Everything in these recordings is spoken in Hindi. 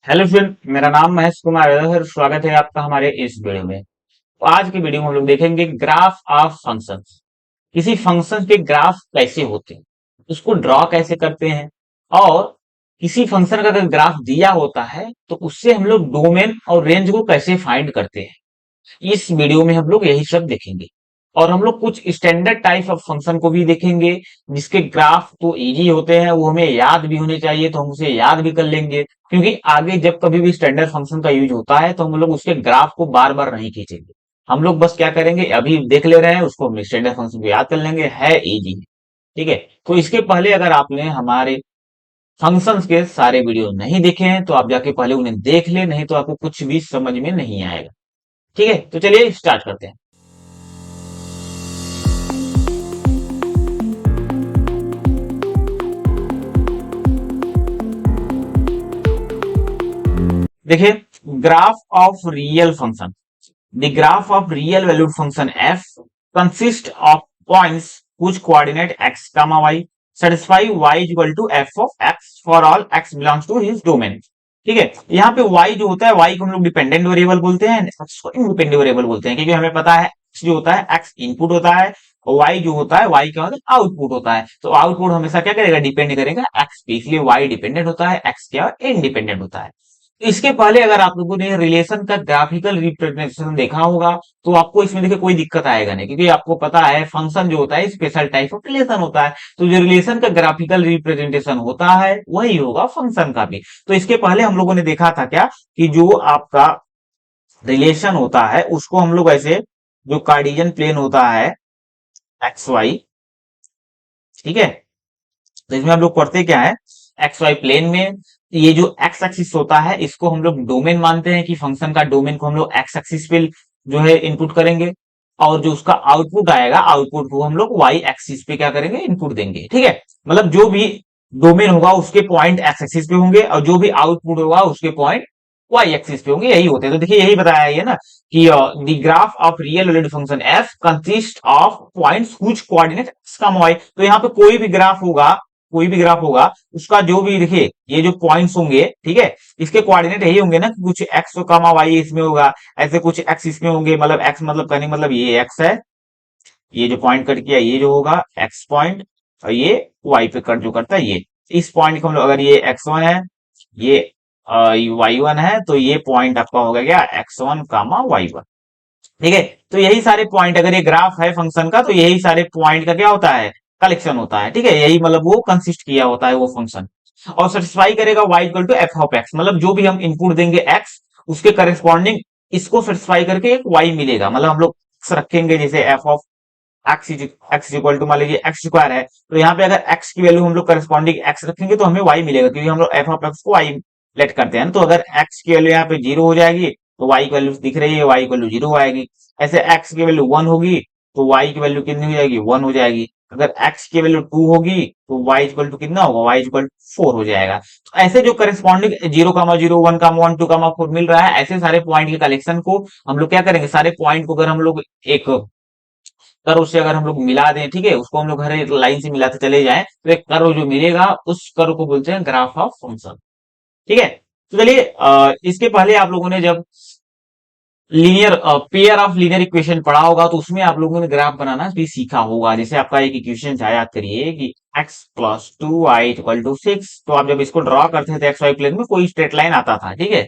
हेलो फ्रेंड, मेरा नाम महेश कुमार है और स्वागत है आपका हमारे इस वीडियो में। तो आज की वीडियो में हम लोग देखेंगे ग्राफ ऑफ फंक्शंस। किसी फंक्शन के ग्राफ कैसे होते हैं, उसको ड्रॉ कैसे करते हैं, और किसी फंक्शन का अगर ग्राफ दिया होता है तो उससे हम लोग डोमेन और रेंज को कैसे फाइंड करते हैं। इस वीडियो में हम लोग यही सब देखेंगे। और हम लोग कुछ स्टैंडर्ड टाइप ऑफ फंक्शन को भी देखेंगे जिसके ग्राफ तो इजी होते हैं, वो हमें याद भी होने चाहिए तो हम उसे याद भी कर लेंगे। क्योंकि आगे जब कभी भी स्टैंडर्ड फंक्शन का यूज होता है तो हम लोग उसके ग्राफ को बार बार नहीं खींचेंगे। हम लोग बस क्या करेंगे, अभी देख ले रहे हैं उसको, हम स्टैंडर्ड फंक्शन को याद कर लेंगे, है इजी। ठीक है। तो इसके पहले अगर आपने हमारे फंक्शंस के सारे वीडियो नहीं देखे हैं तो आप जाके पहले उन्हें देख ले, नहीं तो आपको कुछ भी समझ में नहीं आएगा। ठीक है, तो चलिए स्टार्ट करते हैं। देखिए, graph of real function. The graph of real valued function F consist of points whose coordinate x, y satisfy y is equal to f of x for all x belongs to his domain। ठीक है, यहाँ पे y जो होता है, y को हम लोग डिपेंडेंट वेरिएबल बोलते हैं, x को इंडिपेंडेंट वेरिएबल बोलते हैं, क्योंकि हमें पता है x जो होता है x इनपुट होता है और y जो होता है y क्या होता है, आउटपुट होता है। तो आउटपुट हमेशा क्या करेगा, डिपेंड करेगा x पे, इसलिए y डिपेंडेंट होता है, x क्या इंडिपेंडेंट होता है। इसके पहले अगर आप लोगों ने रिलेशन का ग्राफिकल रिप्रेजेंटेशन देखा होगा तो आपको इसमें देखिए कोई दिक्कत आएगा नहीं, क्योंकि आपको पता है फंक्शन जो होता है स्पेशल टाइप ऑफ रिलेशन होता है। तो जो रिलेशन का ग्राफिकल रिप्रेजेंटेशन होता है वही होगा फंक्शन का भी। तो इसके पहले हम लोगों ने देखा था क्या, कि जो आपका रिलेशन होता है उसको हम लोग ऐसे, जो कार्टेशियन प्लेन होता है एक्स वाई, ठीक है, तो इसमें हम लोग पढ़ते क्या है, एक्स वाई प्लेन में ये जो एक्स एक्सिस होता है इसको हम लोग डोमेन मानते हैं, कि फंक्शन का डोमेन को हम लोग एक्स एक्सिस पे जो है इनपुट करेंगे, और जो उसका आउटपुट आएगा आउटपुट को हम लोग वाई एक्सिस पे क्या करेंगे, इनपुट देंगे। ठीक है, मतलब जो भी डोमेन होगा उसके पॉइंट एक्स एक्सिस पे होंगे और जो भी आउटपुट होगा उसके पॉइंट वाई एक्सिस पे होंगे, यही होते हैं। तो देखिए यही बताया है ना कि the graph of real valued function F consist of points which coordinate X comma Y. तो यहाँ पे कोई भी ग्राफ होगा, कोई भी ग्राफ होगा उसका जो भी, देखिए ये जो पॉइंट्स होंगे, ठीक है, इसके कोऑर्डिनेट यही होंगे ना कि कुछ एक्स कामा वाई इसमें होगा, ऐसे कुछ एक्स इसमें होंगे, मतलब एक्स मतलब कहने मतलब ये एक्स है, ये जो पॉइंट कट किया ये जो होगा एक्स पॉइंट, और ये वाई पे कट जो करता है ये, इस पॉइंट को हम लोग, अगर ये एक्स वन है, ये वाई वन है, तो ये पॉइंट आपका होगा क्या, X one comma Y one. ठीक है, तो यही सारे पॉइंट, अगर ये ग्राफ है फंक्शन का तो यही सारे पॉइंट का क्या होता है, कलेक्शन होता है। ठीक है, यही मतलब वो कंसिस्ट किया होता है वो फंक्शन। और सेटिस्फाई करेगा y equal to F of X, मतलब जो भी हम इनपुट देंगे x उसके करस्पॉन्डिंग इसको सेटिस्फाई करके एक y मिलेगा। मतलब हम लोग x रखेंगे, जैसे F of X equal to मान लीजिए एक्स स्क्वायर है, तो यहाँ पे अगर x की वैल्यू हम लोग करस्पॉन्डिंग x रखेंगे तो हमें y मिलेगा, क्योंकि हम लोग एफ ऑफ एक्स को y लेट करते हैं। तो अगर x की वैल्यू यहाँ पे 0 हो जाएगी तो y की वैल्यू दिख रही है, y की वैल्यू 0 आएगी। ऐसे x की वैल्यू 1 होगी तो y की वैल्यू कितनी हो जाएगी, 1 हो जाएगी। अगर x की वैल्यू 2 होगी तो y इक्वल टू कितना होगा, y इक्वल टू 4 हो जाएगा। तो ऐसे जो करस्पॉन्डिंग 0,0 1,1 2,4 मिल रहा है, ऐसे सारे पॉइंट के कलेक्शन को हम लोग क्या करेंगे, सारे पॉइंट को अगर हम लोग एक कर्व से अगर हम लोग मिला दें, ठीक है, उसको हम लोग हर एक लाइन से मिलाते चले जाएं तो एक कर्व जो मिलेगा उस कर्व को बोलते हैं ग्राफ ऑफ फंक्शन। ठीक है, तो चलिए इसके पहले आप लोगों ने जब linear pair of linear equation पढ़ा होगा तो उसमें आप लोगों ने ग्राफ बनाना भी सीखा होगा। जैसे आपका एक इक्वेशन था, याद करिए कि x plus 2y equal to 6, तो आप जब इसको ड्रॉ करते थे एक्स वाई प्लेन में कोई स्ट्रेट लाइन आता था, ठीक है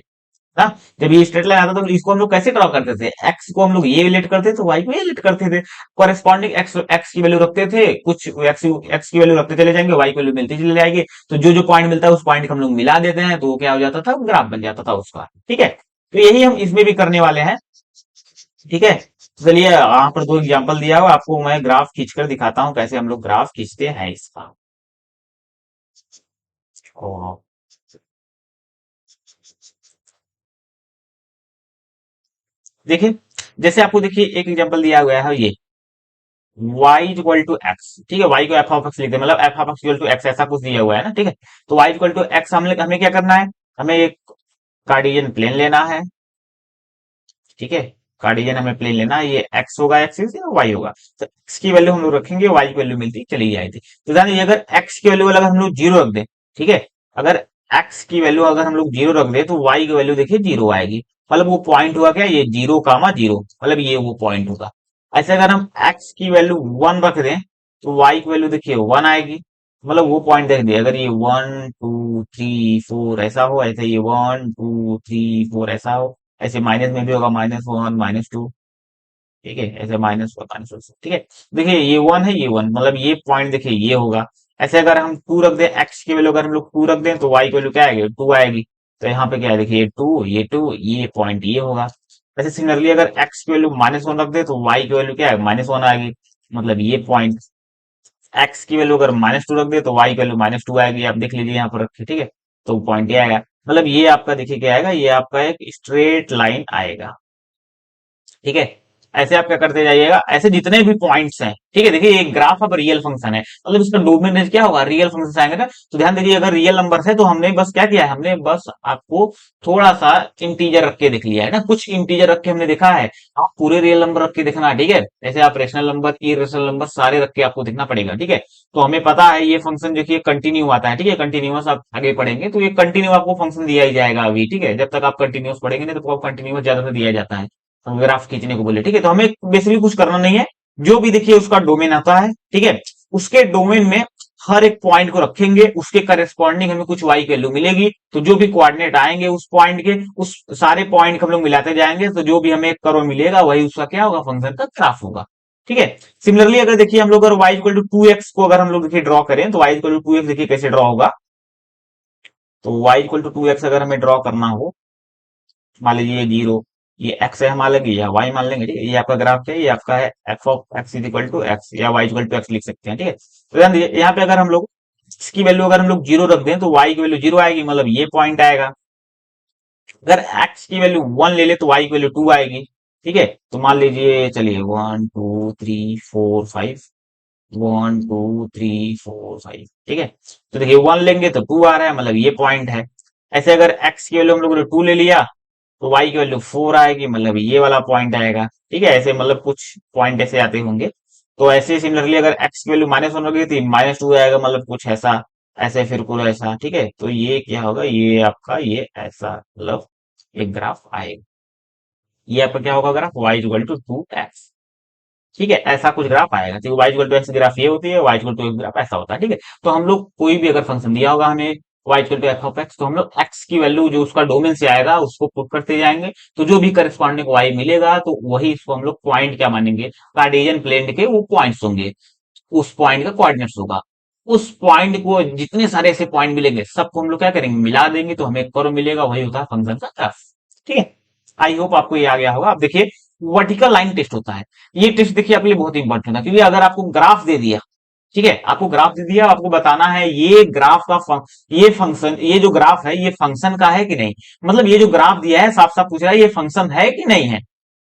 ना। जब ये स्ट्रेट लाइन आता था तो इसको हम लोग कैसे ड्रॉ करते थे, x को हम लोग ये लेट करते थे तो y को ये लेट करते थे, कॉरेस्पॉन्डिंग x की वैल्यू रखते थे, कुछ x की वैल्यू रखते चले जाएंगे, y की वैल्यू मिलती चली जाएगी, तो जो जो पॉइंट मिलता है उस पॉइंट को हम लोग मिला देते हैं तो वो क्या हो जाता था, ग्राफ बन जाता था उसका। ठीक है, तो यही हम इसमें भी करने वाले हैं। ठीक है, तो चलिए यहाँ पर दो एग्जांपल दिया हुआ, आपको मैं ग्राफ खींचकर दिखाता हूँ कैसे हम लोग ग्राफ खींचते हैं इसका। ओ, देखिए जैसे आपको देखिए एक एग्जांपल दिया गया है, ये y इक्वल टू एक्स, ठीक है, y को एफ ऑफ एक्स लिखते हैं, मतलब F of X equal to X, ऐसा कुछ दिया हुआ है ना। ठीक है, तो y इक्वल टू एक्स हमें हमें क्या करना है, हमें एक कार्टेशियन प्लेन लेना है। ठीक है, कार्टेशियन हमें प्लेन लेना है, ये x होगा एक्सिस या y होगा, तो x की वैल्यू हम लोग रखेंगे, y की वैल्यू मिलती चली जाएगी। तो जानिए अगर x की वैल्यू अगर हम लोग 0 रख दें, ठीक है, अगर एक्स की वैल्यू अगर हम लोग जीरो रख दे तो वाई की वैल्यू देखिए जीरो आएगी। मतलब वो पॉइंट हुआ क्या, ये जीरो कामा जीरो, मतलब ये वो पॉइंट होगा। ऐसे अगर हम एक्स की वैल्यू वन रख दें तो वाई की वैल्यू देखिए वन आएगी। मतलब वो पॉइंट देख दिए, अगर ये वन टू थ्री फोर ऐसा हो, ऐसे ये वन टू थ्री फोर ऐसा हो, ऐसे माइनस में भी होगा माइनस वन माइनस टू, ठीक है, ऐसे माइनस वन माइनस वन, ठीक है। देखिए ये वन है ये वन, मतलब ये पॉइंट देखिए ये होगा। ऐसे अगर हम टू रख दें, एक्स की वैल्यू अगर हम लोग टू रख दें तो वाई की वैल्यू क्या आएगी, टू आएगी। तो यहाँ पे क्या है देखिए टू ये पॉइंट ये होगा। ऐसे सिमिलरली अगर एक्स की वैल्यू माइनस वन रख दे तो वाई की वैल्यू क्या है, माइनस वन आएगी, मतलब ये पॉइंट। एक्स की वैल्यू अगर माइनस टू रख दे तो वाई की वैल्यू माइनस टू आएगी, आप देख लीजिए यहाँ पर रखे, ठीक है। तो पॉइंट ये आएगा, मतलब ये आपका देखिए क्या आएगा, ये आपका एक स्ट्रेट लाइन आएगा, ठीक है। ऐसे आप क्या करते जाइएगा, ऐसे जितने भी पॉइंट्स हैं, ठीक है। देखिए एक ग्राफ अब रियल फंक्शन है, मतलब इसका डोमेन रेंज क्या होगा, रियल फंक्शन आएंगे ना। तो ध्यान दीजिए अगर रियल नंबर है तो हमने बस क्या किया है, हमने बस आपको थोड़ा सा इंटीजर रख के दिख लिया है ना, कुछ इंटीजर रख के हमने देखा है। आप पूरे रियल नंबर रख के देखना, ठीक है। ऐसे आप रेशनल नंबर इरेशनल नंबर सारे रख के आपको देखना पड़ेगा, ठीक है। तो हमें पता है ये फंक्शन देखिए कंटिन्यू आता है, ठीक है। कंटिन्यूअस आप आगे पढ़ेंगे तो ये कंटिन्यू आपको फंक्शन दिया ही जाएगा अभी, ठीक है। जब तक आप कंटिन्यूअस पढ़ेंगे नहीं तो आपको कंटिन्यूअस ज्यादा से दिया जाता है ग्राफ खींचने को बोले, ठीक है। तो हमें बेसिकली कुछ करना नहीं है, जो भी देखिए उसका डोमेन आता है, ठीक है, उसके डोमेन में हर एक पॉइंट को रखेंगे, उसके करस्पॉन्डिंग हमें कुछ वाई वैल्यू मिलेगी। तो जो भी कोऑर्डिनेट आएंगे उस पॉइंट के, उस सारे पॉइंट को हम लोग मिलाते जाएंगे, तो जो भी हमें कर्व मिलेगा वही उसका क्या होगा, फंक्शन का ग्राफ होगा, ठीक है। सिमिलरली अगर देखिए हम लोग अगर y equal to two X को अगर हम लोग देखिए ड्रॉ करें तो y equal to two X देखिए कैसे ड्रॉ होगा। तो y equal to two X अगर हमें ड्रॉ करना हो, मान लीजिए ये जीरो, ये एक्स है मान लेंगे या वाई मान लेंगे, ठीक है। ये आपका ग्राफ है, ये आपका है F of X is equal to X या वाई इक्वल टू एक्स लिख सकते हैं, ठीक है। तो ध्यान दीजिए यहाँ पे अगर हम लोग इसकी वैल्यू अगर हम लोग जीरो रख दें तो वाई की वैल्यू जीरो आएगी, मतलब ये पॉइंट आएगा। अगर एक्स की वैल्यू वन ले ले तो वाई की वैल्यू टू आएगी, ठीक है। तो मान लीजिए चलिए one two three four five, one two three four five, ठीक है। तो देखिए वन लेंगे तो टू आ रहा है, मतलब ये पॉइंट है। ऐसे अगर एक्स की वैल्यू हम लोग ने टू ले लिया तो वाई की वैल्यू फोर आएगी, मतलब ये वाला पॉइंट आएगा, ठीक है। ऐसे मतलब कुछ पॉइंट ऐसे आते होंगे। तो ऐसे सिमिलरली अगर एक्स की वैल्यू माइनस वन होगी तो माइनस टू आएगा, मतलब कुछ ऐसा, ऐसे फिर पूरा ऐसा, ठीक है। तो ये क्या होगा, ये आपका ये ऐसा मतलब एक ग्राफ आएगा। ये आपका क्या होगा graph, Y equal to two X, ठीक है। ऐसा कुछ ग्राफ आएगा, तो Y equal to X graph ये होती है, Y equal to X graph ऐसा होता है, ठीक है। तो हम लोग कोई भी अगर फंक्शन दिया होगा हमें Y equal to F of X, तो हम लोग एक्स की वैल्यू जो उसका डोमेन से आएगा उसको पुट करते जाएंगे। तो जो भी करस्पॉन्डिंग वाई मिलेगा तो वही इसको हम लोग पॉइंट क्या मानेंगे, कार्टेशियन प्लेन के वो पॉइंट्स होंगे, उस पॉइंट का कोऑर्डिनेट्स होगा। उस पॉइंट को जितने सारे ऐसे पॉइंट मिलेंगे सबको हम लोग क्या करेंगे, मिला देंगे, तो हमें कर्व मिलेगा, वही होता है फंक्शन का ग्राफ, ठीक है। आई होप आपको ये आ गया होगा। अब देखिए वर्टिकल लाइन टेस्ट होता है, ये टेस्ट देखिए आपके लिए बहुत इंपॉर्टेंट है, क्योंकि अगर आपको ग्राफ दे दिया, ठीक है, आपको ग्राफ दे दिया, आपको बताना है ये ग्राफ का ये फंक्शन, ये जो ग्राफ है ये फंक्शन का है कि नहीं। मतलब ये जो ग्राफ दिया है साफ साफ पूछ रहा है ये फंक्शन है कि नहीं है,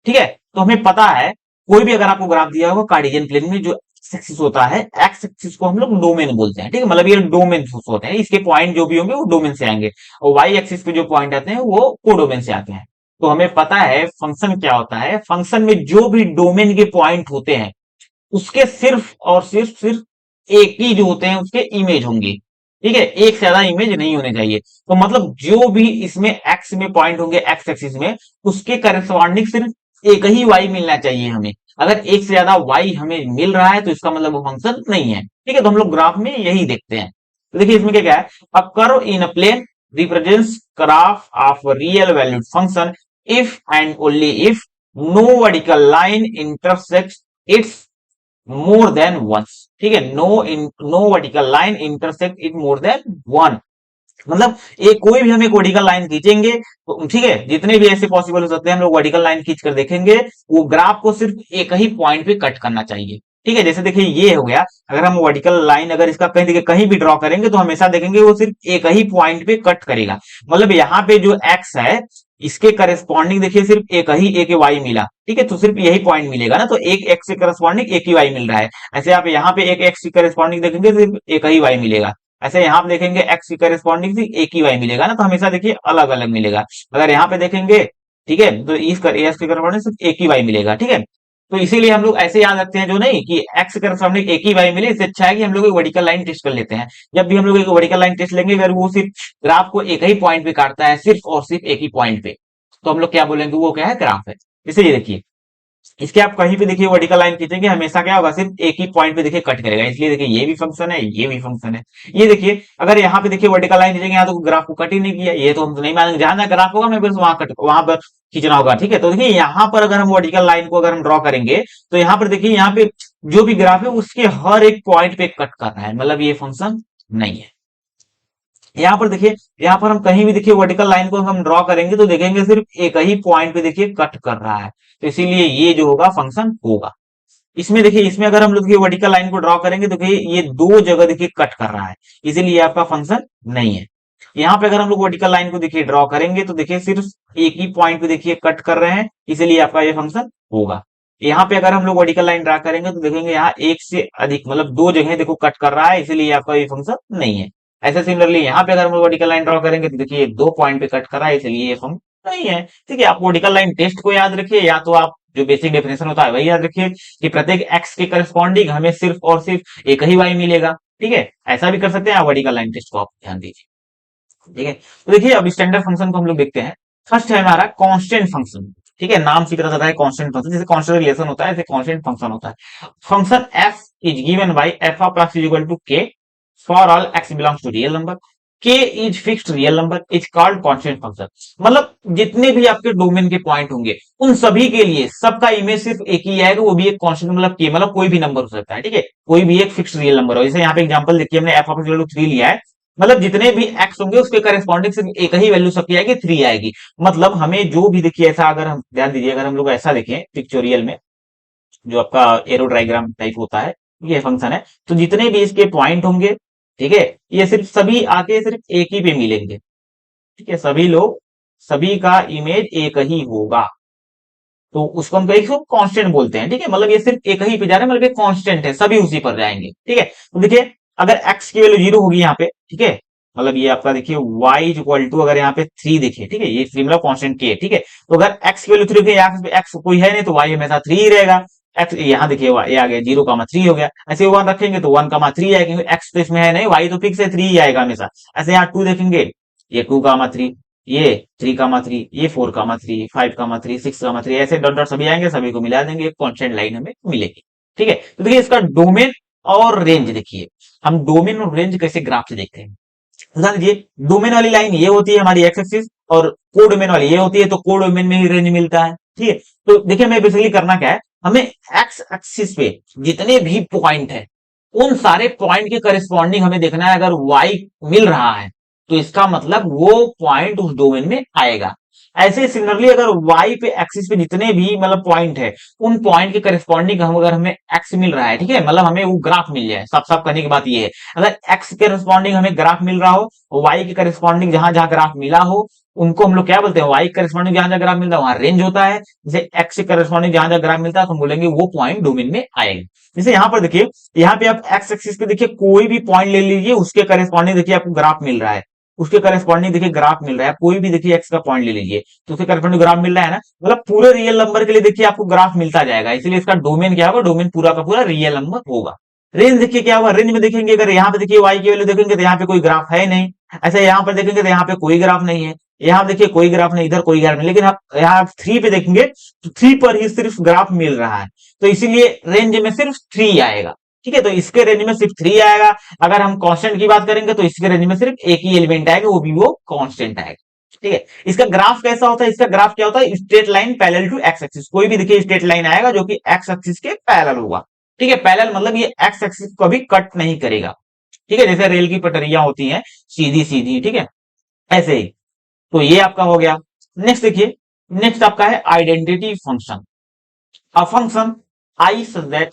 ठीक है। तो हमें पता है कोई भी अगर आपको ग्राफ दिया होगा कार्टेशियन प्लेन में, जो एक्स एक्सिस होता है, एक्स एक्सिस को हम लोग डोमेन बोलते हैं, ठीक है। मतलब ये डोमेन होते हैं, इसके पॉइंट जो भी होंगे वो डोमेन से आएंगे, और वाई एक्सिस पे जो पॉइंट आते हैं वो कोडोमेन से आते हैं। तो हमें पता है फंक्शन क्या होता है, फंक्शन में जो भी डोमेन के पॉइंट होते हैं उसके सिर्फ और सिर्फ एक ही जो होते हैं उसके इमेज होंगे, ठीक है। एक से ज्यादा इमेज नहीं होने चाहिए। तो मतलब जो भी इसमें एक्स में पॉइंट होंगे एक्स एक्सिस में, उसके करस्पॉन्डिंग सिर्फ एक ही वाई मिलना चाहिए हमें। अगर एक से ज्यादा वाई हमें मिल रहा है तो इसका मतलब वो फंक्शन नहीं है, ठीक है। तो हम लोग ग्राफ में यही देखते हैं। तो देखिए इसमें क्या क्या है, a curve in a plane represents graph of real valued function if and only if no vertical line intersects its more than once, ठीक है। No vertical line intersect it more than one, मतलब एक कोई भी हम एक वर्टिकल लाइन खींचेंगे तो ठीक है, जितने भी ऐसे पॉसिबल हो सकते हैं हम लोग वर्टिकल लाइन खींच कर देखेंगे, वो ग्राफ को सिर्फ एक ही पॉइंट पे कट करना चाहिए, ठीक है। जैसे देखिए ये हो गया, अगर हम वर्टिकल लाइन अगर इसका कहीं देखिए कहीं भी ड्रॉ करेंगे तो हमेशा देखेंगे वो सिर्फ एक ही पॉइंट पे कट करेगा। मतलब यहाँ पे जो एक्स है इसके करस्पॉन्डिंग देखिए सिर्फ एक ही वाई मिला, ठीक है। तो सिर्फ यही पॉइंट मिलेगा ना, तो एक एक्स के करस्पॉन्डिंग एक ही वाई मिल रहा है। ऐसे आप यहाँ पे एक एक्स की करस्पॉन्डिंग देखेंगे सिर्फ एक ही वाई मिलेगा। ऐसे यहाँ पे देखेंगे एक्स की करस्पॉन्डिंग से एक ही वाई मिलेगा ना, तो हमेशा देखिए अलग अलग मिलेगा। अगर यहाँ पे देखेंगे, ठीक है, तो इस कर एस की करस्पॉन्डिंग सिर्फ एक ही वाई मिलेगा, ठीक है। तो इसीलिए हम लोग ऐसे याद रखते हैं जो नहीं कि एक्स के सामने एक ही वाई मिले, इससे अच्छा है कि हम लोग एक वर्टिकल लाइन टेस्ट कर लेते हैं। जब भी हम लोग एक वर्टिकल लाइन टेस्ट लेंगे अगर वो सिर्फ ग्राफ को एक ही पॉइंट पे काटता है, सिर्फ और सिर्फ एक ही पॉइंट पे, तो हम लोग क्या बोलेंगे वो क्या है, ग्राफ है। इसलिए देखिए इसके आप कहीं भी देखिए वर्टिकल लाइन खींचेंगे हमेशा क्या होगा, सिर्फ एक ही पॉइंट पे देखिए कट करेगा। इसलिए देखिए ये भी फंक्शन है, ये भी फंक्शन है। ये देखिए अगर यहाँ पे देखिए वर्टिकल लाइन खींचेंगे, यहाँ तो ग्राफ को कट ही नहीं किया, ये तो हम तो नहीं मानेंगे। जहां जहां ग्राफ होगा हमें बस वहां पर खींचना होगा, ठीक है। तो देखिए यहाँ पर अगर हम वर्टिकल लाइन को अगर हम ड्रॉ करेंगे, तो यहाँ पर देखिए यहाँ पे जो भी ग्राफ है उसके हर एक पॉइंट पे कट कर रहा है, मतलब ये फंक्शन नहीं है। यहाँ पर देखिए, यहाँ पर हम कहीं भी देखिए वर्टिकल लाइन को हम ड्रॉ करेंगे तो देखेंगे सिर्फ एक ही पॉइंट पे देखिए कट कर रहा है, तो इसीलिए ये जो होगा फंक्शन होगा। इसमें देखिए, इसमें अगर हम लोग ये वर्टिकल लाइन को ड्रॉ करेंगे तो देखिए ये दो जगह देखिए कट कर रहा है, इसीलिए आपका फंक्शन नहीं है। यहाँ पे अगर हम लोग वर्टिकल लाइन को देखिए ड्रॉ करेंगे तो देखिए सिर्फ एक ही पॉइंट पे देखिए कट कर रहे हैं, इसीलिए आपका ये फंक्शन होगा। यहाँ पे अगर हम लोग वर्टिकल लाइन ड्रा करेंगे तो देखेंगे यहाँ एक से अधिक मतलब दो जगह देखो कट कर रहा है, इसीलिए आपका ये फंक्शन नहीं है। ऐसे सिमिलरली यहाँ पे अगर हम लोग वर्टिकल लाइन ड्रॉ करेंगे तो देखिए दो पॉइंट पे कट कर रहा है, इसलिए ये फंक्शन नहीं है। ठीक है, आप वर्टिकल लाइन टेस्ट को याद रखिए, या तो आप जो बेसिक डेफिनेशन होता है वही याद रखिए कि प्रत्येक एक्स के करस्पॉन्डिंग हमें सिर्फ और सिर्फ एक ही वाई मिलेगा। ठीक है, ऐसा भी कर सकते हैं, आप वर्टिकल लाइन टेस्ट को आप ध्यान दीजिए। ठीक है, तो देखिए अब स्टैंडर्ड फंक्शन को हम लोग देखते हैं। फर्स्ट है हमारा कांस्टेंट फंक्शन। ठीक है, नाम से पता चलता है कांस्टेंट फंक्शन, जैसे कांस्टेंट रिलेशन होता है ऐसे कांस्टेंट फंक्शन होता है। Function F is given by F of X is equal to K for all X belongs to real number. K is fixed real number is called constant function. मतलब जितने भी आपके डोमेन के पॉइंट होंगे उन सभी के लिए सबका इमेज सिर्फ एक ही आएगा, वो भी एक कांस्टेंट मतलब के, मतलब कोई भी नंबर हो सकता है। ठीक है, कोई भी एक फिक्स्ड रियल नंबर हो। जैसे यहाँ पे एग्जांपल देखिए हमने F of X equal to 3 लिया है, मतलब जितने भी एक्स होंगे उसके करेस्पॉन्डिंग सिर्फ एक ही वैल्यू सबकी आएगी, 3 आएगी। मतलब हमें जो भी देखिए ऐसा, अगर हम ध्यान दीजिए अगर हम लोग ऐसा देखें पिक्चोरियल में जो आपका एरो डायग्राम टाइप होता है, ये फंक्शन है, तो जितने भी इसके पॉइंट होंगे, ठीक है, ये सिर्फ सभी आके सिर्फ एक ही पे मिलेंगे। ठीक है, सभी लोग सभी का इमेज एक ही होगा, तो उसको हम एक कांस्टेंट बोलते हैं। ठीक है, मतलब ये सिर्फ एक ही पे जा रहे हैं, मतलब कांस्टेंट है, सभी उसी पर जाएंगे। ठीक है, तो देखिए अगर एक्स की वैल्यू 0 होगी यहाँ पे, ठीक है, मतलब ये आपका देखिए y इज इक्वल टू अगर यहाँ पे 3 देखिए, ठीक है, ये 3 मतलब कांस्टेंट के। ठीक है, तो अगर x की वैल्यू 3 होगी, एक्स कोई है नहीं तो y हमेशा 3 ही रहेगा। एक्स यहाँ देखिए ये आ गया 0,3 हो गया, ऐसे 1 रखेंगे तो 1,3 आएगा, क्योंकि एक्स तो इसमें है नहीं, y तो फिक्स है 3 ही आएगा हमेशा। ऐसे यहाँ 2 देखेंगे, ये 2,3, ये 3,3, ये 4,3, 5,3, 6,3, ऐसे डॉट डॉट सभी आएंगे, सभी को मिला देंगे, एक कांस्टेंट लाइन हमें मिलेगी। ठीक है, तो देखिए इसका डोमेन और रेंज देखिए, हम डोमेन और रेंज कैसे ग्राफ से देखते हैं। ध्यान दीजिए, डोमेन वाली लाइन ये होती है हमारी एक्स एक्सिस, और को डोमेन वाली ये होती है, तो को डोमेन में ही रेंज मिलता है। ठीक है, तो देखिए हमें बेसिकली करना क्या है, हमें एक्स एक्सिस पे जितने भी पॉइंट है उन सारे पॉइंट के करस्पॉन्डिंग हमें देखना है। अगर वाई मिल रहा है तो इसका मतलब वो पॉइंट उस डोमेन में आएगा। ऐसे सिमिलरली अगर y पे एक्सिस पे जितने भी मतलब पॉइंट है उन पॉइंट के करस्पॉन्डिंग हम अगर हमें x मिल रहा है, ठीक है, मतलब हमें वो ग्राफ मिल जाए, साफ साफ करने की बात ये है, अगर x के करस्पॉन्डिंग हमें ग्राफ मिल रहा हो, y के करस्पॉन्डिंग जहां जहां ग्राफ मिला हो उनको हम लोग क्या बोलते हैं, y के करस्पॉन्डिंग जहां जहां ग्राफ मिलता है वहां रेंज होता है। जैसे x के करस्पॉन्डिंग जहां जहां ग्राफ मिलता है तो हम बोलेंगे वो पॉइंट डोमेन में आएगा। जैसे यहाँ पर देखिए, यहाँ पे आप x एक्सिस पे देखिए कोई भी पॉइंट ले लीजिए, उसके करस्पॉन्डिंग देखिए आपको ग्राफ मिल रहा है, उसके करस्पॉन्डिंग देखिए ग्राफ मिल रहा है, कोई भी देखिए एक्स का पॉइंट ले लीजिए तो उसके करस्पॉन्डिंग ग्राफ मिल रहा है ना, मतलब पूरे रियल नंबर के लिए देखिए आपको ग्राफ मिलता जाएगा, इसलिए इसका डोमेन क्या होगा, डोमेन पूरा का पूरा रियल नंबर होगा। रेंज देखिए क्या होगा, रेंज में देखेंगे अगर यहाँ पे देखिए y की वैल्यू देखेंगे तो यहाँ पे कोई ग्राफ है नहीं, ऐसे यहाँ पर देखेंगे तो यहाँ पे कोई ग्राफ नहीं है, यहाँ देखिए कोई ग्राफ नहीं, इधर कोई ग्राफ नहीं, लेकिन आप यहाँ 3 पे देखेंगे तो 3 पर ही सिर्फ ग्राफ मिल रहा है, तो इसीलिए रेंज में सिर्फ 3 आएगा। ठीक है, तो इसके रेंज में सिर्फ 3 आएगा। अगर हम कांस्टेंट की बात करेंगे तो इसके रेंज में सिर्फ एक ही एलिमेंट आएगा, वो भी वो कांस्टेंट आएगा। ठीक है, इसका ग्राफ कैसा होता है, इसका ग्राफ क्या होता है, straight line parallel to X axis, कोई भी देखिए स्ट्रेट लाइन आएगा जो कि एक्स एक्सिस के पैरेलल होगा। ठीक है, पैरेलल मतलब ये एक्स एक्सिस को भी कट नहीं करेगा। ठीक है, जैसे रेल की पटरियां होती हैं सीधी सीधी, ठीक है, ऐसे ही। तो ये आपका हो गया। नेक्स्ट देखिए, नेक्स्ट आपका है identity function. A function I such that,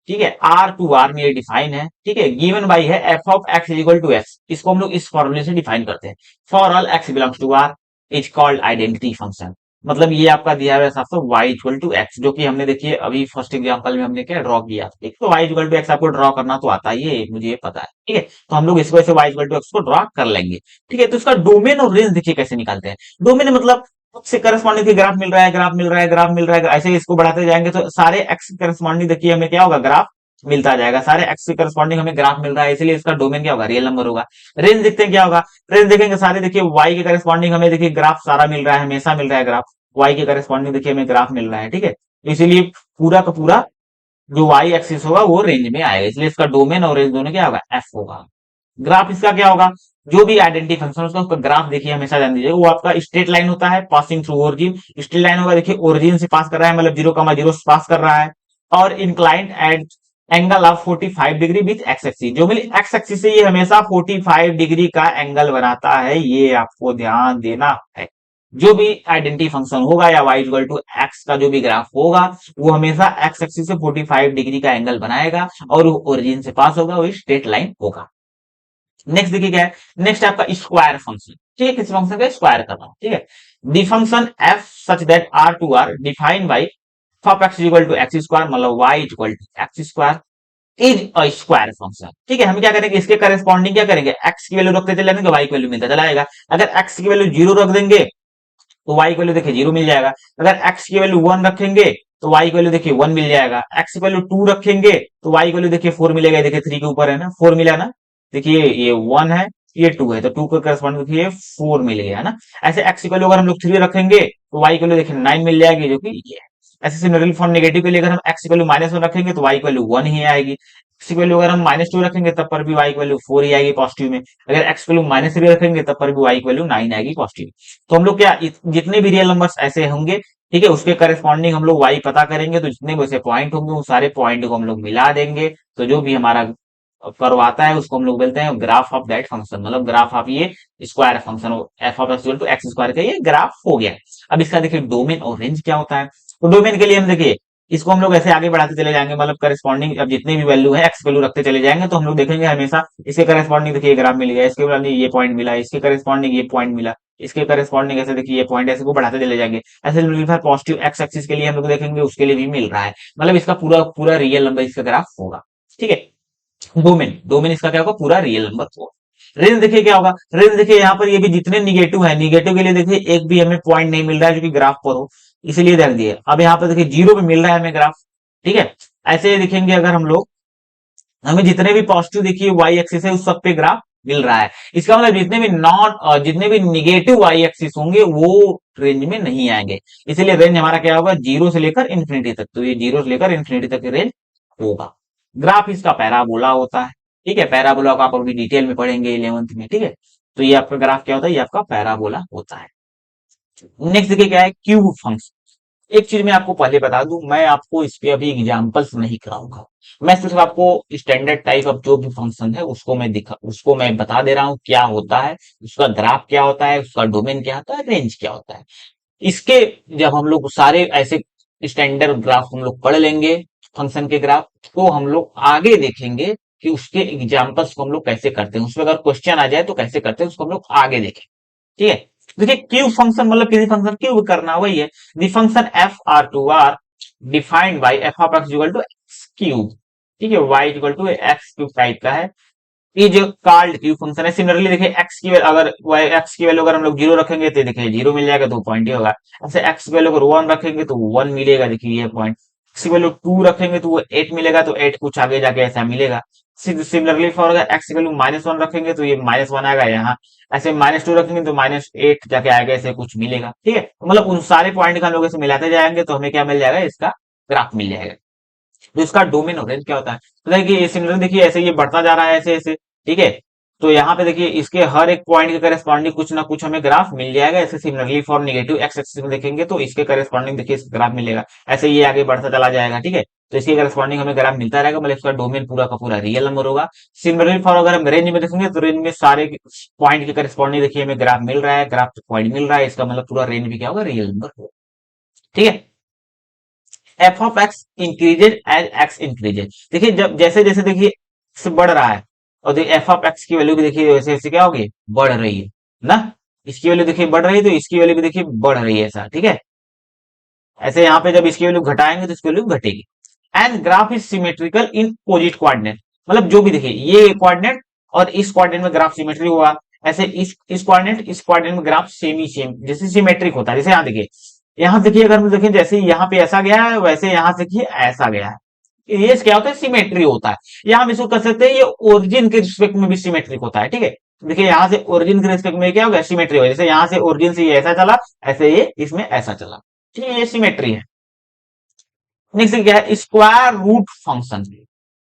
ठीक है, आर टू आर में डिफाइन है, ठीक है, गिवन बाई है F of X is equal to X, इसको हम लोग इस फॉर्मूले से डिफाइन करते हैं। For all X belongs to R is called identity function. मतलब ये आपका दिया हुआ है साफ साफ y इक्वल टू एक्स, जो कि हमने देखिए अभी फर्स्ट एग्जांपल में हमने क्या ड्रॉ किया, ठीक, तो y इक्वल टू एक्स आपको ड्रॉ करना तो आता ही है, मुझे ये पता है। ठीक है, तो हम लोग इसको ऐसे y इक्वल टू एक्स को ड्रॉ कर लेंगे। ठीक है, तो इसका डोमेन और रेंज देखिए कैसे निकालते हैं। डोमेन मतलब एक्स के करस्पॉन्डिंग देखिए ग्राफ मिल रहा है, ग्राफ मिल रहा है, ग्राफ मिल रहा है, ऐसे इसको बढ़ाते जाएंगे तो सारे एक्स के करस्पॉन्डिंग देखिए हमें क्या होगा, ग्राफ मिलता जाएगा। सारे एक्स के करस्पॉन्डिंग हमें ग्राफ मिल रहा है, इसलिए इसका डोमेन क्या होगा, रियल नंबर होगा। रेंज देखते हैं क्या होगा, रेंज देखेंगे सारे देखिए वाई के करस्पॉन्डिंग हमें देखिए ग्राफ सारा मिल रहा है, हमेशा मिल रहा है ग्राफ, वाई के करस्पॉन्डिंग देखिए हमें ग्राफ मिल रहा है, ठीक है। तो इसीलिए पूरा का पूरा जो वाई एक्सिस होगा वो रेंज में आएगा, इसलिए इसका डोमेन और रेंज दोनों क्या होगा, एफ होगा। ग्राफ इसका क्या होगा, जो भी आइडेंटिटी फंक्शन होगा उसका ग्राफ देखिए हमेशा ध्यान दीजिएगा, वो आपका स्ट्रेट लाइन होता है passing through origin. Straight line होगा देखिए ओरिजिन से पास कर रहा है, मतलब 0,0 से पास कर रहा है, और inclined at angle of 45 degree with x axis. जो मिली एक्स एक्सिस से ये हमेशा 45 डिग्री का एंगल बनाता है, ये आपको ध्यान देना है। जो भी आइडेंटिटी फंक्शन होगा या y इक्वल टू एक्स का जो भी ग्राफ होगा वो हमेशा एक्स एक्सिस से 45 डिग्री का एंगल बनाएगा और वो ओरिजिन से पास होगा, वो स्ट्रेट लाइन होगा। नेक्स्ट देखिए क्या है, नेक्स्ट आपका स्क्वायर फंक्शन, ठीक है, किस फंक्शन का स्क्वायर करना, ठीक है। The function F such that R to R defined by F of X equal to X square, मतलब y equal to X square is a square function, ठीक है। हम क्या करेंगे, इसके करस्पॉन्डिंग क्या करेंगे, x की वैल्यू रखते चले जाएंगे, y की वैल्यू मिलता चला जाएगा। अगर x की वैल्यू 0 रख देंगे तो y की वैल्यू देखिए 0 मिल जाएगा। अगर x की वैल्यू 1 रखेंगे तो y की वैल्यू देखिए 1 मिल जाएगा। x की वैल्यू 2 रखेंगे तो y की वैल्यू देखिए 4 मिलेगा, देखिए 3 के ऊपर है ना, 4 मिला ना, देखिए ये 1 है, ये 2 है, तो 2 का करस्पॉन्डिंग देखिए 4 मिल गया ना। ऐसे x की वैल्यू अगर हम लोग 3 रखेंगे तो y की वैल्यू देखिए 9 मिल जाएगी, जो कि ये है। ऐसे सिमिलरली फॉर नेगेटिव के लिए अगर हम x की वैल्यू -1 रखेंगे तो y की वैल्यू 1 ही आएगी। x की वैल्यू अगर हम -2 रखेंगे तब पर भी y की वैल्यू 4 ही आएगी पॉजिटिव में। अगर x की वैल्यू -3 रखेंगे तब पर भी y की वैल्यू 9 आएगी पॉजिटिव। तो हम लोग क्या जितने भी रियल नंबर्स ऐसे होंगे, ठीक है, उसके करस्पॉन्डिंग हम लोग y पता करेंगे, तो जितने भी ऐसे पॉइंट होंगे वो सारे पॉइंट को हम लोग मिला देंगे, तो जो भी हमारा करवाता है उसको हम लोग बोलते हैं ग्राफ ऑफ दैट फंक्शन, मतलब ग्राफ ऑफ ये square function F of X equal to X square का ये ग्राफ हो गया। अब इसका देखिए डोमेन और रेंज क्या होता है, तो डोमेन के लिए हम देखिए इसको हम लोग ऐसे आगे बढ़ाते चले जाएंगे, मतलब करस्पॉन्डिंग अब जितने भी वैल्यू है एक्स वैल्यू रखते चले जाएंगे, तो हम लोग देखेंगे हमेशा इसके करस्पॉन्डिंग देखिए ग्राफ मिल गया, इसके करस्पॉन्डिंग ये पॉइंट मिला, इसके करस्पॉन्डिंग ये पॉइंट मिला, इसके करस्पॉन्डिंग ऐसे देखिए ये पॉइंट, ऐसे को बढ़ाते चले जाएंगे। ऐसे पॉजिटिव एक्स एक्सिस के लिए हम लोग देखेंगे उसके लिए भी मिल रहा है, मतलब इसका पूरा पूरा रियल नंबर इसका ग्राफ होगा, ठीक है। डोमेन डोमेन इसका क्या होगा, पूरा रियल नंबर होगा। रेंज देखिए क्या होगा, रेंज देखिए यहाँ पर ये भी जितने निगेटिव है, निगेटिव के लिए देखिए एक भी हमें पॉइंट नहीं मिल रहा है जो कि ग्राफ पर हो, इसीलिए ध्यान दिए। अब यहाँ पर देखिए 0 पे मिल रहा है हमें ग्राफ, ठीक है। ऐसे देखेंगे अगर हम लोग, हमें जितने भी पॉजिटिव देखिए वाई एक्सिस है उस सब पे ग्राफ मिल रहा है, इसका मतलब जितने भी निगेटिव वाई एक्सिस होंगे वो रेंज में नहीं आएंगे, इसीलिए रेंज हमारा क्या होगा, 0 से लेकर इन्फिनिटी तक, तो ये 0 से लेकर इन्फिनिटी तक रेंज होगा। ग्राफ इसका पैराबोला होता है, ठीक है, पैराबोला को आप अभी डिटेल में पढ़ेंगे 11th में, ठीक है। तो ये आपका ग्राफ क्या होता है, ये आपका पैराबोला होता है। नेक्स्ट देखिए क्या है, क्यूब फंक्शन। एक चीज मैं आपको पहले बता दूं, मैं आपको इस पे अभी एग्जांपल्स नहीं कराऊंगा, मैं सिर्फ आपको स्टैंडर्ड टाइप ऑफ जो भी फंक्शन है उसको मैं बता दे रहा हूं क्या होता है, उसका ग्राफ क्या होता है, उसका डोमेन क्या होता है, रेंज क्या होता है। इसके जब हम लोग सारे ऐसे स्टैंडर्ड ग्राफ हम लोग पढ़ लेंगे, फंक्शन के ग्राफ, तो हम लोग आगे देखेंगे कि उसके एग्जाम्पल्स को हम लोग कैसे करते हैं, उसमें अगर क्वेश्चन आ जाए तो कैसे करते हैं उसको हम लोग आगे देखें, ठीक है। देखिए क्यूब फंक्शन मतलब किसी फंक्शन क्यूब करना, वही है the function F R to R defined by F of X equal to X cube, ठीक है, Y equal to X cube type का है, ये जो कॉल्ड क्यूब फंक्शन है। सिमिलरली देखिए एक्स की अगर एक्स की वैल्यू अगर हम लोग 0 रखेंगे तो देखिए 0 मिल जाएगा, तो पॉइंट ही होगा। ऐसे एक्स की वैल्यू अगर 1 रखेंगे तो 1 मिलेगा, देखिए ये पॉइंट। एक्स की वैल्यू 2 रखेंगे तो वो 8 मिलेगा, तो 8 कुछ आगे जाके ऐसा मिलेगा। सिमिलरली फॉर अगर एक्स की वैल्यू -1 रखेंगे तो ये -1 आएगा यहाँ, ऐसे -2 रखेंगे तो -8 जाके आएगा, ऐसे कुछ मिलेगा, ठीक है। तो मतलब उन सारे पॉइंट का हम लोग ऐसे मिलाते जाएंगे तो हमें क्या मिल जाएगा, इसका ग्राफ मिल जाएगा। तो इसका डोमेन और रेंज क्या होता है, तो देखिए सिमिलर देखिए ऐसे ये बढ़ता जा रहा है ऐसे ऐसे, ठीक है। तो यहाँ पे देखिए इसके हर एक पॉइंट के करस्पॉन्डिंग कुछ ना कुछ हमें ग्राफ मिल जाएगा। ऐसे similarly for negative x axis में देखेंगे तो इसके करस्पॉन्डिंग देखिए इसका ग्राफ मिलेगा, ऐसे ये आगे बढ़ता चला जाएगा, ठीक है। तो इसके करस्पॉन्डिंग हमें ग्राफ मिलता रहेगा, मतलब इसका डोमेन पूरा का पूरा रियल नंबर होगा। सिमिलरली फॉर अगर हम रेंज में देखेंगे तो रेंज में सारे पॉइंट के करस्पॉन्डिंग देखिए हमें ग्राफ मिल रहा है, ग्राफ पॉइंट मिल रहा है, इसका मतलब पूरा रेंज भी क्या होगा, रियल नंबर होगा, ठीक है। F of X increases as X increases, देखिए जब जैसे जैसे देखिए एक्स बढ़ रहा है और देखिए एफ ऑफ एक्स की वैल्यू भी देखिए वैसे वैसे क्या होगी, बढ़ रही है ना। इसकी वैल्यू देखिए बढ़ रही है तो इसकी वैल्यू भी देखिए बढ़ रही है, ऐसा, ठीक है। ऐसे यहाँ पे जब इसकी वैल्यू घटाएंगे तो इसकी वैल्यू घटेगी। And graph is symmetrical in पोजिट coordinate, मतलब जो भी देखिए ये कोऑर्डिनेट और इस कोऑर्डिनेट में ग्राफ सिमेट्री हुआ। ऐसे इस कोऑर्डिनेट में ग्राफ सेम ही सेम जैसे सिमेट्रिक होता है। जैसे यहाँ देखिए, यहाँ देखिए, अगर हम देखें जैसे यहाँ पे ऐसा गया है वैसे यहाँ से देखिए ऐसा गया है, ये क्या होता है, सिमेट्री होता है। या हम इसको कर सकते हैं ये ओरिजिन के रिस्पेक्ट में भी सिमेट्रिक होता है। ठीक है, देखिए यहाँ से ओरिजिन के रिस्पेक्ट में क्या होगा, सिमेट्री होगा। जैसे यहाँ से ओरिजिन से ये ऐसा चला, ऐसे ये इसमें ऐसा चला। ठीक है, ये सिमेट्री है। नेक्स्ट क्या है, स्क्वायर रूट फंक्शन।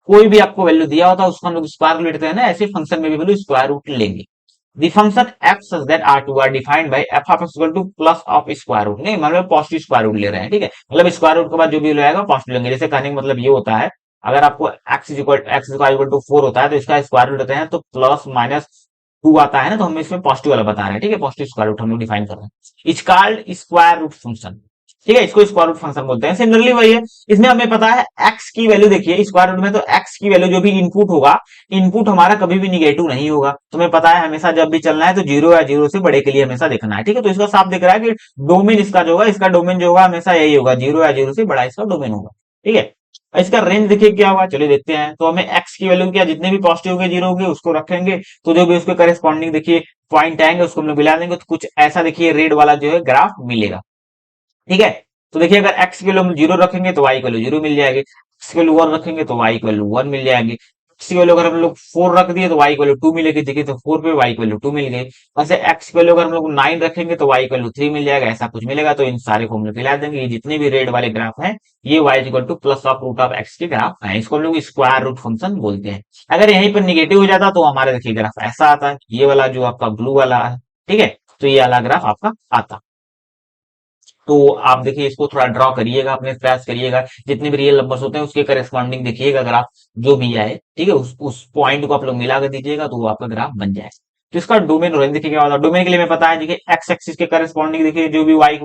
कोई भी आपको वैल्यू दिया होता है उसको हम लोग स्क्वायर रूट लेते हैं ना, ऐसे फंक्शन में भी वैल्यू स्क्वायर रूट लेंगे। The function f such that R2 are defined by f of x equal to plus of square root। नहीं, मतलब पॉजिटिव स्क्वायर रूट ले रहे हैं। ठीक है, मतलब स्क्वायर रूट के बाद जो भी आएगा पॉजिटिव लेंगे। जैसे कहने का मतलब ये होता है, अगर आपको x इक्वल टू 4 होता है तो इसका स्क्वायर रूट लेते हैं तो प्लस माइनस 2 आता है ना, तो हम इसमें पॉजिटिव वाला बता रहे हैं। ठीक है, पॉजिटिव स्क्वायर रूट हम लोग डिफाइन कर रहे हैं। It's called square root function. ठीक है, इसको स्क्वायर रूट फंक्शन बोलते हैं। सिमिलरली वही है, इसमें हमें पता है x की वैल्यू देखिए स्क्वायर रूट में, तो x की वैल्यू जो भी इनपुट होगा, इनपुट हमारा कभी भी निगेटिव नहीं होगा। तुम्हें पता है हमेशा जब भी चलना है तो जीरो या जीरो से बड़े के लिए हमेशा देखना है। ठीक है, तो इसका साफ दिख रहा है कि डोमेन इसका जो होगा, इसका डोमेन जो होगा हमेशा यही होगा, जीरो या जीरो से बड़ा इसका डोमेन होगा। ठीक है, इसका रेंज देखिए क्या होगा, चलिए देखते हैं। तो हमें x की वैल्यू क्या, जितने भी पॉजिटिव होंगे जीरो होंगे उसको रखेंगे, तो जो भी उसके करस्पॉन्डिंग देखिए पॉइंट आएंगे उसको हम लोग मिला देंगे, तो कुछ ऐसा देखिए रेड वाला जो है ग्राफ मिलेगा। ठीक है, तो देखिए अगर x की वैल्यू हम जीरो रखेंगे तो y की वैल्यू जीरो मिल जाएगी, x की वैल्यू 1 रखेंगे तो y की वैल्यू 1 मिल जाएगी, x की वैल्यू अगर हम लोग 4 रख दिए तो y की वैल्यू 2 मिलेगी। देखिए तो 4 पे y की वैल्यू 2 मिल गई। वैसे x की वैल्यू अगर हम लोग 9 रखेंगे तो y की वैल्यू 3 मिल जाएगा, ऐसा कुछ मिलेगा। तो इन सारे को हम लोग मिला देंगे। ये जितने भी रेड वाले ग्राफ हैं ये y equal to plus of root of x के ग्राफ है, इसको हम लोग स्क्वायर रूट फंक्शन बोलते हैं। अगर यहीं पर निगेटिव हो जाता तो हमारा देखिए ग्राफ ऐसा आता है, ये वाला जो आपका ब्लू वाला है। ठीक है, तो ये वाला ग्राफ आपका आता। तो आप देखिए इसको थोड़ा ड्रॉ करिएगा, अपने प्रयास करिएगा, जितने भी रियल नंबर्स होते हैं उसके करस्पॉन्डिंग देखिएगा ग्राफ जो भी आए। ठीक है, उस पॉइंट को आप लोग मिला कर दीजिएगा तो वो आपका ग्राफ बन जाए। तो इसका डोमेन रेंज देखिए क्या होता है। डोमेन के लिए मैं पता है, देखिए एक्स एक्सिस के करस्पॉन्डिंग देखिए जो भी वाई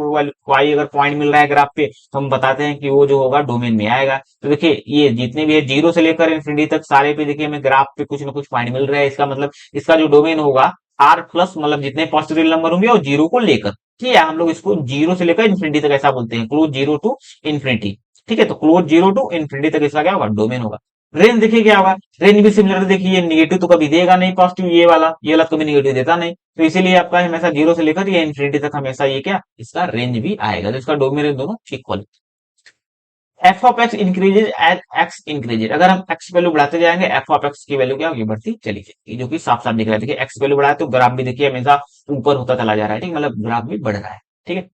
अगर पॉइंट मिल रहा है ग्राफ पे तो हम बताते हैं कि वो जो होगा डोमेन में आएगा। तो देखिए ये जितने भी है जीरो से लेकर इन्फिनिटी तक सारे पे देखिए हमें ग्राफ पे कुछ ना कुछ पॉइंट मिल रहा है, इसका मतलब इसका जो डोमेन होगा आर प्लस, मतलब जितने पॉजिटिव नंबर होंगे और जीरो को लेकर। ठीक है, हम लोग इसको जीरो से लेकर इन्फिनिटी तक ऐसा बोलते हैं, क्लोज जीरो टू इन्फिनिटी। ठीक है, तो क्लोज जीरो टू इन्फिनिटी तक इसका क्या होगा, डोमेन होगा। रेंज देखिए क्या होगा, रेंज भी सिमिलर देखिए, निगेटिव तो कभी देगा नहीं पॉजिटिव, ये वाला कभी निगेटिव देता नहीं, तो इसीलिए आपका हमेशा जीरो से लेकर ये इन्फिनिटी तक हमेशा ये क्या, इसका रेंज भी आएगा। तो इसका डोमेन रेंज दोनों equal. F of X increases as X increases. अगर हम एक्स वैल्यू बढ़ाते जाएंगे एफ ऑफ एक्स की वैल्यू क्या होगी, बढ़ती चली जाएगी, जो कि साफ साफ दिख रहा है। देखिए एक्स वैल्यू बढ़ाए तो ग्राफ भी देखिए हमेशा ऊपर होता चला जा रहा है। ठीक, मतलब ग्राफ भी बढ़ रहा है। ठीक है,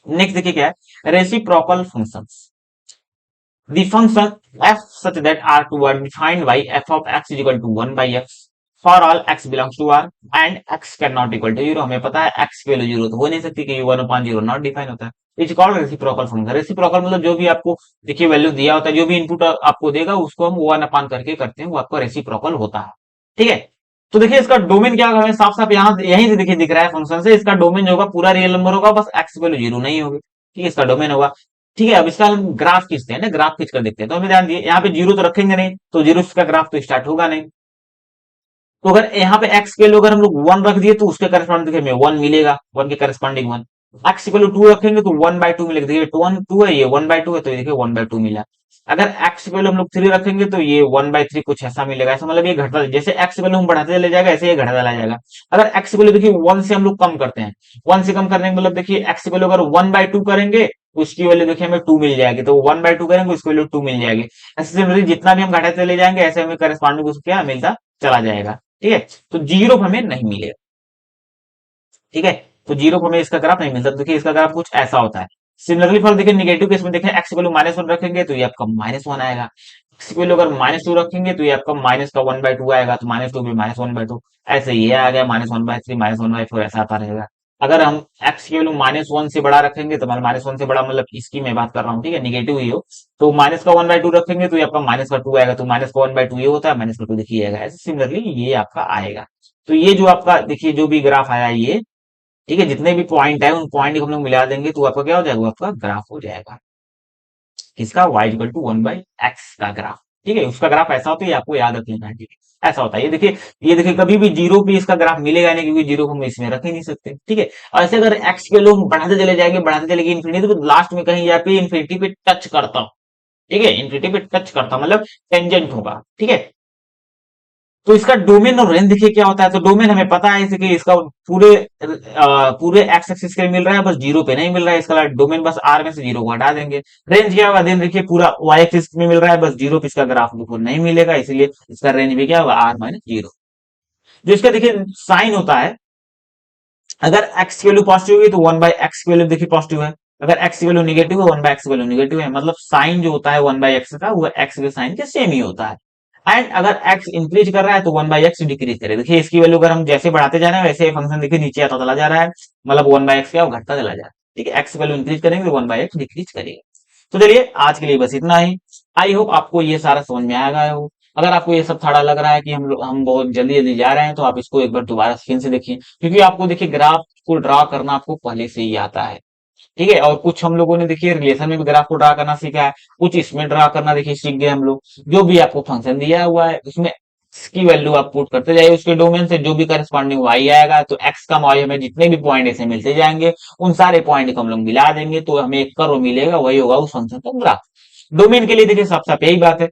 नेक्स्ट देखिए क्या है, reciprocal functions. The function f such that R2 are defined by f of x is equal to 1 by x for all x belongs to R and x cannot equal to 0। हमें पता है x की वैल्यू 0 तो हो नहीं सकती क्योंकि 1/0 नॉट डिफाइन होता है। It's called reciprocal function. Reciprocal मतलब जो भी आपको देखिए वैल्यू दिया होता है, जो भी इनपुट आपको देगा उसको हम 1 करके करते हैं, वो आपका रेसिप्रोकल होता है। ठीक है, तो देखिए इसका डोमेन क्या होगा, साफ साफ यहाँ यहीं से देखिए दिख रहा है फंक्शन से, इसका डोमेन जो होगा पूरा रियल नंबर होगा, बस x वैल्यू 0 नहीं होगी। ठीक है, इसका डोमेन होगा। ठीक है, अब इसका हम ग्राफ खींचते हैं ना, ग्राफ खींच कर देखते हैं। तो हमें ध्यान दिए यहाँ पे जीरो तो रखेंगे नहीं, तो जीरो का ग्राफ तो स्टार्ट होगा नहीं। तो अगर यहाँ पे एक्स के लिए अगर हम लोग 1 रख दिए तो उसके करस्पॉन्डिंग हमें 1 मिलेगा, 1 के करस्पॉन्डिंग 1। एक्स इक्वल टू 2 रखेंगे तो 1/2 मिलेगा। देखिए 2 है, ये 1/2 है, तो ये देखिए 1/2 मिला। अगर एक्स वैल्यू हम लोग 3 रखेंगे तो ये 1/3 कुछ ऐसा मिलेगा। ऐसा मतलब ये घटता, जैसे एक्स वैल्यू हम बढ़ाते चले जाएगा ऐसे ये घटता चला जाएगा। अगर एक्स वैल्यू देखिए 1 से हम लोग कम करते हैं, 1 से कम करने का मतलब देखिए एक्स वैल्यू अगर 1/2 करेंगे उसकी वैल्यू देखिए हमें 2 मिल जाएगी, तो 1/2 करेंगे उसकी वैल्यू 2 मिल जाएगी। ऐसे सिमिलरली जितना भी हम घटाते चले जाएंगे ऐसे हमें करस्पॉन्डिंग उसको क्या मिलता चला जाएगा। ठीक है, तो जीरो हमें नहीं मिलेगा। ठीक है, तो जीरो हमें इसका ग्राफ नहीं मिलता। देखिए इसका ग्राफ कुछ ऐसा होता है। सिमिलरली फॉर देखिए निगेटिव केस में देखें एक्स वैल्यू -1 रखेंगे तो ये आपका -1 आएगा। एक्स वैल्यू अगर -2 रखेंगे तो ये आपका माइनस का 1/2 आएगा, तो -2 भी -1/2। ऐसे ये आ गया -1/3 -1/4 ऐसा आता रहेगा। अगर हम एक्स की वैल्यू -1 से बड़ा रखेंगे तो -1 से बड़ा मतलब इसकी मैं बात कर रहा हूँ, ठीक है, निगेटिव ही हो, तो माइनस का 1/2 रखेंगे तो ये आपका -2 आएगा, तो माइनस का 1/2 ये होता है, -2 देखिए आएगा। ऐसे सिमिलरली ये आपका आएगा। तो ये जो आपका देखिए जो भी ग्राफ आया ये, ठीक है, जितने भी पॉइंट है उन पॉइंट को हम लोग मिला देंगे तो आपका क्या हो जाएगा, वो आपका ग्राफ हो जाएगा। किसका, y इक्वल टू 1/x का ग्राफ। ठीक है, उसका ग्राफ ऐसा होता है, ये आपको याद रख लेना है। ठीक है, ऐसा होता है। ये देखिए कभी भी जीरो पे इसका ग्राफ मिलेगा नहीं, क्योंकि जीरो को हम इसमें रख ही नहीं सकते। ठीक है, और ऐसे अगर x के लोग बढ़ाते चले जाएंगे बढ़ाते चलेंगे इन्फिनिटी, तो लास्ट में कहीं यहाँ पे इन्फिनिटी पे टच करता हूं। ठीक है, इन्फिनिटी पे टच करता मतलब टेंजेंट होगा। ठीक है, तो इसका डोमेन और रेंज देखिए क्या होता है। तो डोमेन हमें पता है जैसे कि इसका पूरे पूरे एक्स एक्सिस के लिए मिल रहा है, बस जीरो पे नहीं मिल रहा है, इसका डोमेन बस आर में से जीरो को हटा देंगे। रेंज क्या होगा, देन देखिए पूरा वाई एक्सिस में मिल रहा है, बस जीरो पे इसका ग्राफ बिल्कुल नहीं मिलेगा, इसलिए इसका रेंज भी क्या होगा, आर माइनस जीरो। जो इसका देखिए साइन होता है, अगर एक्स की वैल्यू पॉजिटिव होगी तो वन बाई एक्स की वैल्यू देखिए पॉजिटिव है, अगर एक्स की वैल्यू निगेटिव है वन बाई एक्स की वैल्यू निगेटिव है, मतलब साइन जो होता है वन बाई एक्स का वो एक्स के साइन के सेम ही होता है। एंड अगर एक्स इंक्रीज कर रहा है तो वन बाई एक्स डिक्रीज करेगा। देखिए इसकी वैल्यू अगर हम जैसे बढ़ाते जा रहे हैं वैसे फंक्शन देखिए नीचे आता चला जा रहा है, मतलब वन बाई एक्स क्या घटता चला जा रहा है। ठीक है, एक्स वैल्यू इंक्रीज करेंगे तो वन बाई एक्स डिक्रीज करेगा। तो चलिए आज के लिए बस इतना ही। आई होप आपको ये सारा समझ में आ गया हो। अगर आपको ये सब थोड़ा लग रहा है कि हम बहुत जल्दी जल्दी जा रहे हैं तो आप इसको एक बार दोबारा स्क्रीन से देखिए, क्योंकि आपको देखिए ग्राफ को ड्रा करना आपको पहले से ही आता है। ठीक है, और कुछ हम लोगों ने देखिए रिलेशन में भी ग्राफ को ड्रा करना सीखा है, कुछ इसमें ड्रा करना देखिए सीख गए हम लोग। जो भी आपको फंक्शन दिया हुआ है उसमें की वैल्यू आप पुट करते जाइए, उसके डोमेन से जो भी करस्पॉन्डिंग वाई आएगा तो एक्स का वाई हमें जितने भी पॉइंट ऐसे मिलते जाएंगे उन सारे पॉइंट को हम लोग मिला देंगे तो हमें एक कर्व मिलेगा, वही होगा उस फंक्शन का ग्राफ। डोमेन के लिए देखिए साफ साफ यही बात है,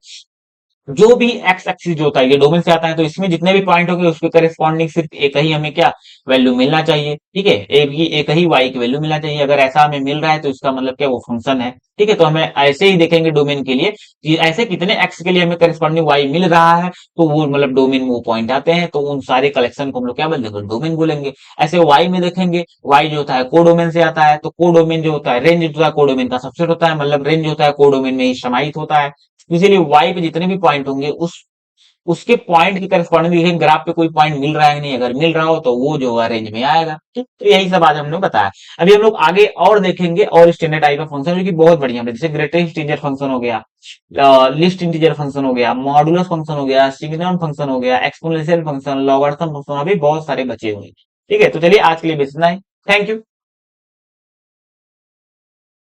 जो भी एक्स एक्सिस जो होता है ये डोमेन से आता है, तो इसमें जितने भी पॉइंट होंगे उसके करेस्पॉन्डिंग सिर्फ एक ही हमें क्या वैल्यू मिलना चाहिए। ठीक है, एक ही वाई की वैल्यू मिलना चाहिए। अगर ऐसा हमें मिल रहा है तो इसका मतलब क्या वो फंक्शन है। ठीक है, तो हमें ऐसे ही देखेंगे डोमेन के लिए कि ऐसे कितने एक्स के लिए हमें करेस्पॉन्डिंग वाई मिल रहा है तो वो मतलब डोमेन में वो पॉइंट आते हैं, तो उन सारे कलेक्शन को हम लोग क्या बोलेंगे, डोमेन बोलेंगे। ऐसे वाई में देखेंगे, वाई जो होता है कोडोमेन से आता है, तो कोडोमेन जो होता है रेंज जो होता है कोडोमेन का सबसेट होता है, मतलब रेंज होता है कोडोमेन में ही समाहित होता है। इसीलिए वाई पे जितने भी पॉइंट होंगे उसके पॉइंट की करस्पॉन्डिंग देखेंगे ग्राफ पे कोई पॉइंट मिल रहा है नहीं, अगर मिल रहा हो तो वो जो है रेंज में आएगा। ठीक, तो यही सब आज हमने बताया। अभी हम लोग आगे और देखेंगे और स्टैंडर्ड टाइप ऑफ फंक्शन जो कि बहुत बढ़िया है, जैसे ग्रेटेस्ट इंटीजर फंक्शन हो गया, लिस्ट इंटीजर फंक्शन हो गया, मॉडुलस फंक्शन हो गया, सिग्नम फंक्शन हो गया, एक्सपोनेंशियल फंक्शन, लॉगरिथम फंक्शन, अभी बहुत सारे बचे हुए हैं। ठीक है, तो चलिए आज के लिए बस इतना ही। Thank you.